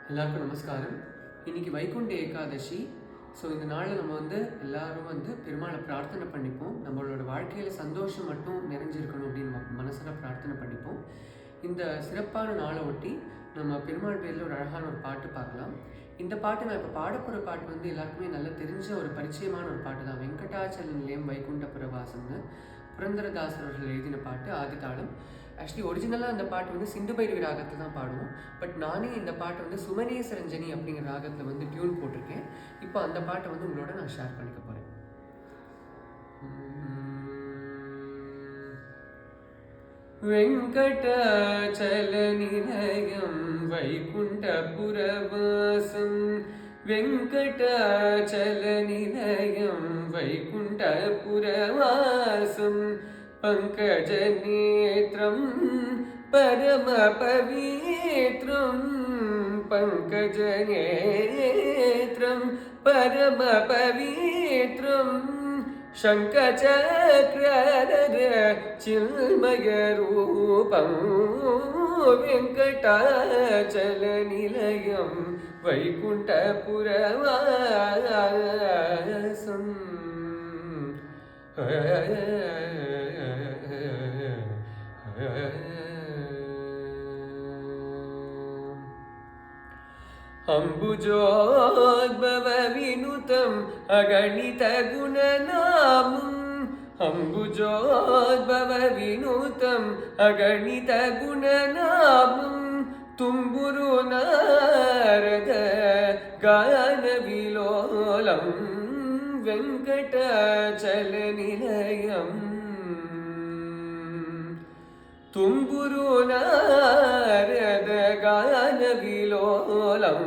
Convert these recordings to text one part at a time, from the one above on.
எல்லாருக்கும் நமஸ்காரம். இன்னைக்கு வைகுண்ட ஏகாதசி. ஸோ இந்த நாளில் நம்ம எல்லாரும் பெருமாளை பிரார்த்தனை பண்ணிப்போம். நம்மளோட வாழ்க்கையில் சந்தோஷம் மட்டும் நிறைஞ்சிருக்கணும் அப்படின்னு மனசில் பிரார்த்தனை பண்ணிப்போம். இந்த சிறப்பான நாளை ஒட்டி நம்ம பெருமாள் பேரில் ஒரு அழகான ஒரு பாட்டு பார்க்கலாம். இந்த பாட்டு நான் இப்போ பாடப்போகிற பாட்டு எல்லாருக்குமே நல்லா தெரிஞ்ச ஒரு பரிச்சயமான ஒரு பாட்டு தான். வெங்கடாச்சல நிலையம் வைகுண்ட புரவாசம்னு புரந்தரதாசர் அவர்கள் எழுதின பாட்டு, ஆதிதாளம். ஆக்சுவலி ஒரிஜினலாக அந்த பாட்டு சிந்து பைரவி ராகத்தில் தான் பாடுவோம். பட் நானே இந்த பாட்டை சுமனேசரஞ்சனி அப்படிங்கிற ராகத்தில் டியூன் போட்டிருக்கேன். இப்போ அந்த பாட்டை உங்களோட நான் ஷேர் பண்ணிக்க போகிறேன். வெங்கடாச்சல நிலையம் வைகுண்டபுரவாசம், வெங்கடாச்சல நிலையம் வைகுண்டபுரவாசம், பங்கஜநேத்ரம் பரமபவித்ரம், பங்கஜநேத்ரம் பரமபவித்ரம், शङ्खचक्रधर चिन्मयरूपं, वेङ्कटाचलनिलयं वैकुण्ठपुरवासम्. अम्बुजोद्भव विनुतम् अगणित गुणनामम्, अम्बुजोद्भव विनुतम् अगणित गुणनामम्, तुम्बुरु नारद गान विलोलम्, वेङ्कटाचल निलयम्, तुम्बुरु नारद गान विलोलं,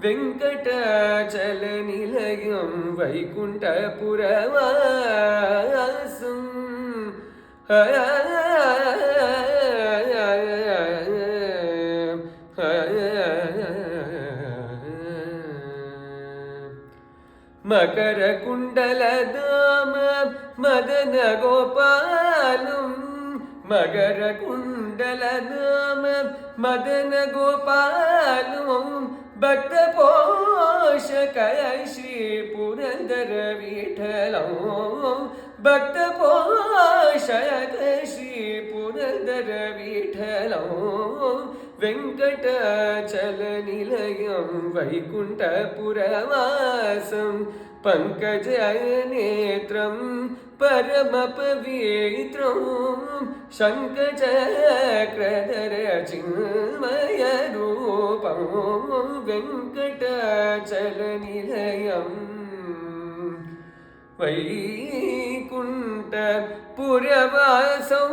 वेङ्कटाचल निलयं वैकुण्ठपुरवासम्. मकरकुण्डलधाम मदन गोपालम्, मकरकुण्डलधाम मदन गोपालम्, भक्तपोषक श्री पुरन्दर विठलम्, भक्तपोषक श्री पुरन्दर विठलम्, वेङ्कटाचल निलयं वैकुण्ठपुरवासं, पङ्कजनेत्रं परमपवित्रं, शङ्खचक्रधर चिन्मयरूपं, वेङ्कटाचल निलयं वैकुण्ठपुरवासं.